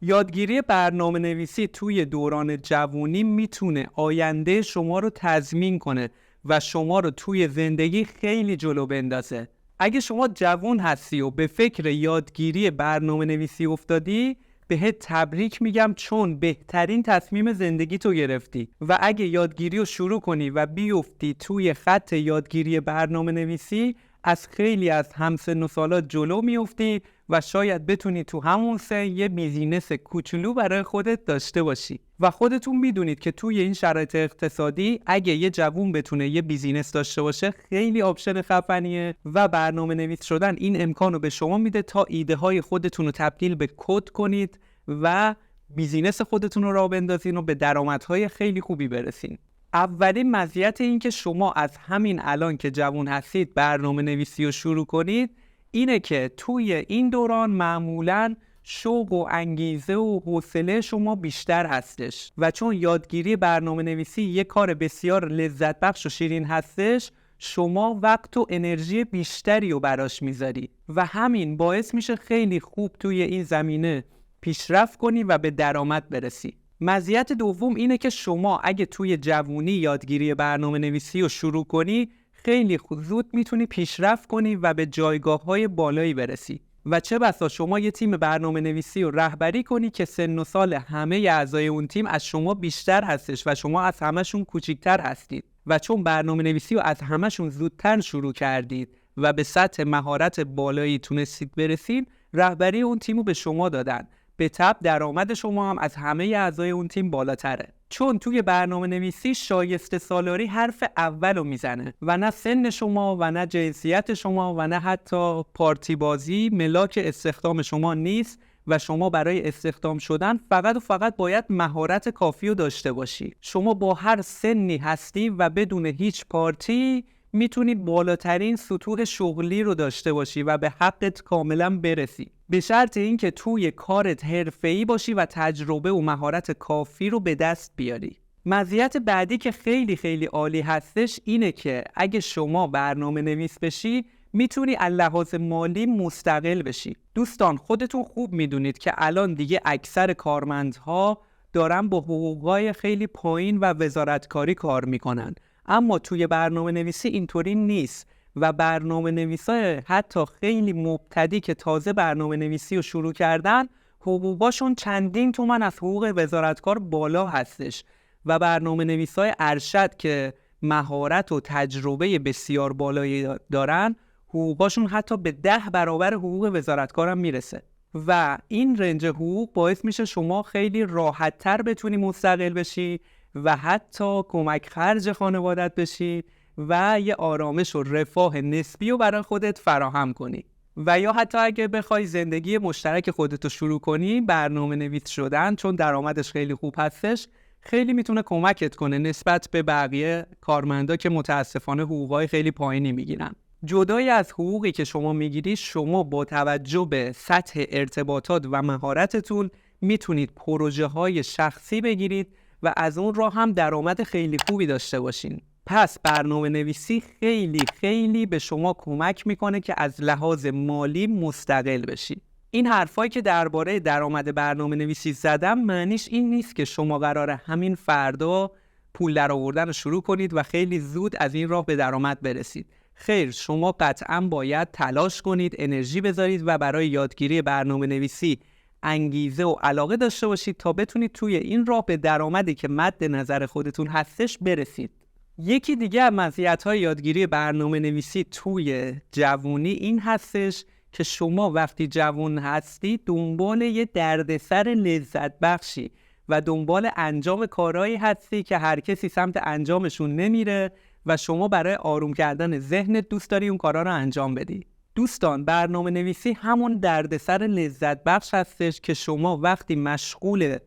یادگیری برنامه نویسی توی دوران جوانی میتونه آینده شما رو تضمین کنه و شما رو توی زندگی خیلی جلو بندازه. اگه شما جوان هستی و به فکر یادگیری برنامه نویسی افتادی، بهت تبریک میگم، چون بهترین تصمیم زندگی تو گرفتی. و اگه یادگیری رو شروع کنی و بیفتی توی خط یادگیری برنامه نویسی، از خیلی از همسن و سالات جلو میفتی و شاید بتونی تو همون سن یه بیزینس کوچولو برای خودت داشته باشی. و خودتون میدونید که توی این شرایط اقتصادی اگه یه جوون بتونه یه بیزینس داشته باشه خیلی آپشن خفنیه و برنامه نویس شدن این امکانو به شما میده تا ایده های خودتون رو تبدیل به کد کنید و بیزینس خودتون رو راه بندازین و به درآمدهای خیلی خوبی برسین. اولین مزیت این که شما از همین الان که جوان هستید برنامه نویسی رو شروع کنید اینه که توی این دوران معمولاً شوق و انگیزه و حوصله شما بیشتر هستش و چون یادگیری برنامه نویسی یک کار بسیار لذت بخش و شیرین هستش، شما وقت و انرژی بیشتری رو براش میذاری و همین باعث میشه خیلی خوب توی این زمینه پیشرفت کنی و به درآمد برسی. مزیت دوم اینه که شما اگه توی جوونی یادگیری برنامه نویسی رو شروع کنی خیلی زود میتونی پیشرفت کنی و به جایگاه‌های بالایی برسی و چه بسا شما یه تیم برنامه نویسی رو رهبری کنی که سن و سال همه اعضای اون تیم از شما بیشتر هستش و شما از همشون کوچیکتر هستید و چون برنامه نویسی رو از همشون زودتر شروع کردید و به سطح مهارت بالایی تونستید برسید، رهبری اون تیم رو به شما دادن. به تبع درآمد شما هم از همه اعضای اون تیم بالاتره، چون توی برنامه نویسی شایسته سالاری حرف اولو میزنه و نه سن شما و نه جنسیت شما و نه حتی پارتی بازی ملاک استخدام شما نیست و شما برای استخدام شدن فقط و فقط باید مهارت کافی رو داشته باشی. شما با هر سنی هستی و بدون هیچ پارتی میتونی بالاترین سطوح شغلی رو داشته باشی و به حقت کاملا برسی، به شرط اینکه توی کارت حرفه‌ای باشی و تجربه و مهارت کافی رو به دست بیاری. مزیت بعدی که خیلی خیلی عالی هستش اینه که اگه شما برنامه نویس بشی میتونی از لحاظ مالی مستقل بشی. دوستان خودتون خوب میدونید که الان دیگه اکثر کارمندها دارن با حقوقای خیلی پایین و وزارتکاری کار میکنن، اما توی برنامه نویسی اینطوری نیست و برنامه نویسای حتی خیلی مبتدی که تازه برنامه نویسی رو شروع کردن حقوقاشون چندین تومن از حقوق وزارتکار بالا هستش و برنامه نویسای ارشد که مهارت و تجربه بسیار بالایی دارن حقوقاشون حتی به 10 برابر حقوق وزارتکار هم میرسه و این رنج حقوق باعث میشه شما خیلی راحت تر بتونی مستقل بشی و حتی کمک خرج خانوادت بشی و یه آرامش و رفاه نسبی رو برای خودت فراهم کنی. و یا حتی اگه بخوای زندگی مشترک خودتو شروع کنی، برنامه نویس شدن چون درآمدش خیلی خوب هستش خیلی میتونه کمکت کنه نسبت به بقیه کارمندا که متاسفانه حقوقای خیلی پایینی میگیرن. جدای از حقوقی که شما میگیری، شما با توجه به سطح ارتباطات و مهارتتون میتونید پروژه های شخصی بگیرید و از اون راه هم درآمد خیلی خوبی داشته باشین. پس برنامه نویسی خیلی خیلی به شما کمک میکنه که از لحاظ مالی مستقل بشید. این حرفایی که درباره درآمد برنامه نویسی زدم معنیش این نیست که شما قراره همین فردا پول درآوردن رو شروع کنید و خیلی زود از این راه به درآمد برسید. خیر، شما قطعاً باید تلاش کنید، انرژی بذارید و برای یادگیری برنامه نویسی انگیزه و علاقه داشته باشید تا بتونید توی این راه به درآمدی که مد نظر خودتون هستش برسید. یکی دیگه از مزیت‌های یادگیری برنامه نویسی توی جوونی این هستش که شما وقتی جوان هستی دنبال یه دردسر لذت بخشی و دنبال انجام کارهایی هستی که هر کسی سمت انجامشون نمیره و شما برای آروم کردن ذهنت دوست داری اون کارا رو انجام بدی. دوستان برنامه نویسی همون دردسر لذت بخش هستش که شما وقتی مشغول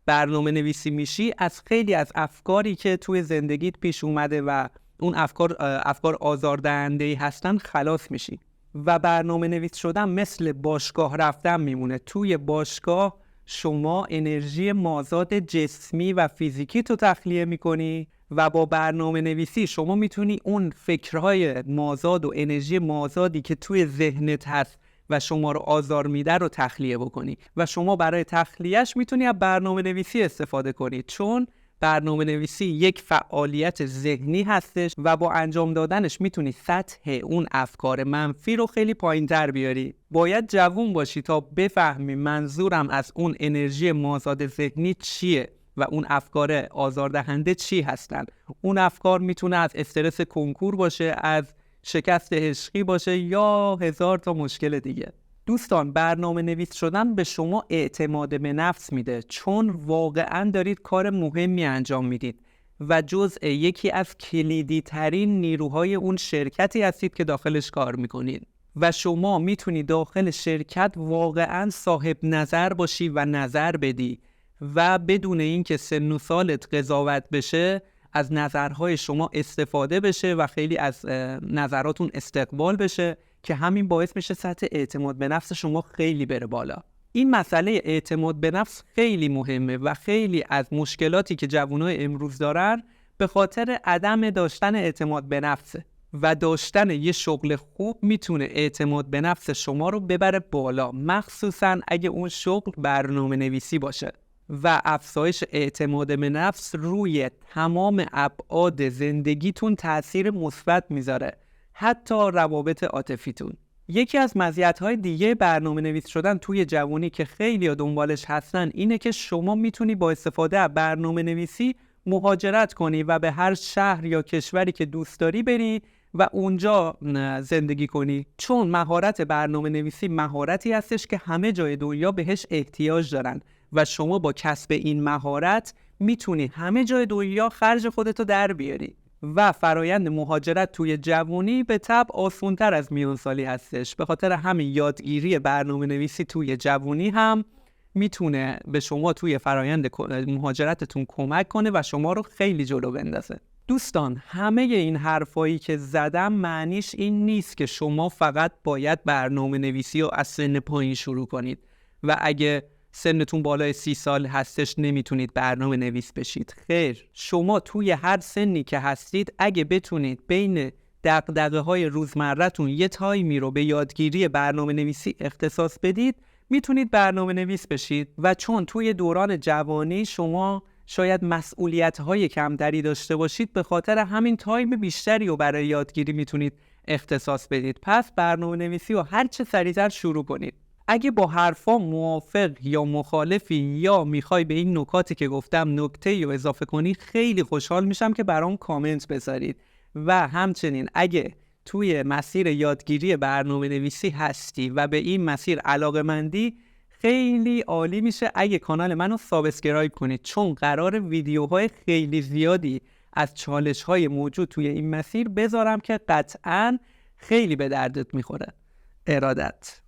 برنامه نویسی میشی از خیلی از افکاری که توی زندگیت پیش اومده و اون افکار آزاردهنده‌ای هستن خلاص میشی و برنامه نویس شدن مثل باشگاه رفتن میمونه. توی باشگاه شما انرژی مازاد جسمی و فیزیکی تو تخلیه میکنی و با برنامه نویسی شما میتونی اون فکرهای مازاد و انرژی مازادی که توی ذهنت هست و شما رو آزار میده رو تخلیه بکنی و شما برای تخلیهش میتونی از برنامه نویسی استفاده کنی، چون برنامه نویسی یک فعالیت ذهنی هستش و با انجام دادنش میتونی سطح اون افکار منفی رو خیلی پایین‌تر بیاری. باید جوون باشی تا بفهمی منظورم از اون انرژی مازاد ذهنی چیه و اون افکار آزاردهنده چی هستن. اون افکار میتونه از استرس کنکور باشه، از شکست عشقی باشه یا هزار تا مشکل دیگه. دوستان، برنامه نویس شدن به شما اعتماد به نفس میده، چون واقعاً دارید کار مهمی انجام میدید و جزء یکی از کلیدی ترین نیروهای اون شرکتی هستید که داخلش کار میکنید و شما میتونید داخل شرکت واقعاً صاحب نظر باشی و نظر بدی و بدون اینکه سن و سالت قضاوت بشه از نظرهای شما استفاده بشه و خیلی از نظراتون استقبال بشه که همین باعث میشه سطح اعتماد به نفس شما خیلی بره بالا. این مسئله اعتماد به نفس خیلی مهمه و خیلی از مشکلاتی که جوانای امروز دارن به خاطر عدم داشتن اعتماد به نفسه و داشتن یه شغل خوب میتونه اعتماد به نفس شما رو ببره بالا، مخصوصا اگه اون شغل برنامه نویسی باشه. و افزایش اعتماد به نفس روی تمام ابعاد زندگیتون تأثیر مثبت میذاره، حتی روابط عاطفیتون. یکی از مزیت‌های دیگه برنامه نویس شدن توی جوانی که خیلی‌ها دنبالش هستن اینه که شما میتونی با استفاده از برنامه نویسی مهاجرت کنی و به هر شهر یا کشوری که دوست داری بری و اونجا زندگی کنی، چون مهارت برنامه نویسی مهارتی هستش که همه جای دنیا بهش احتیاج دارن و شما با کسب این مهارت میتونی همه جای دنیا خرج خودتو در بیاری و فرایند مهاجرت توی جوانی به طبع آسان‌تر از میانسالی هستش. به خاطر همین یادگیری برنامه نویسی توی جوانی هم میتونه به شما توی فرایند مهاجرتتون کمک کنه و شما رو خیلی جلو بندازه. دوستان، همه این حرفایی که زدم معنیش این نیست که شما فقط باید برنامه نویسی رو از سن پایین شروع کنید و اگه سنتون بالای 30 سال هستش نمیتونید برنامه نویس بشید. خیر، شما توی هر سنی که هستید اگه بتونید بین دغدغه‌های روزمره‌تون یه تایمی رو به یادگیری برنامه نویسی اختصاص بدید، میتونید برنامه نویس بشید. و چون توی دوران جوانی شما شاید مسئولیت‌های کمتری داشته باشید، به خاطر همین تایم بیشتری رو برای یادگیری میتونید اختصاص بدید. پس برنامه نویسی رو هر چه سریعتر شروع کنید. اگه با حرفا موافق یا مخالفی یا میخوای به این نکاتی که گفتم نکته رو اضافه کنی، خیلی خوشحال میشم که برام کامنت بذارید. و همچنین اگه توی مسیر یادگیری برنامه نویسی هستی و به این مسیر علاقه‌مندی، خیلی عالی میشه اگه کانال منو سابسکرایب کنید، چون قرار ویدیوهای خیلی زیادی از چالش‌های موجود توی این مسیر بذارم که قطعاً خیلی به دردت میخوره. ارادت.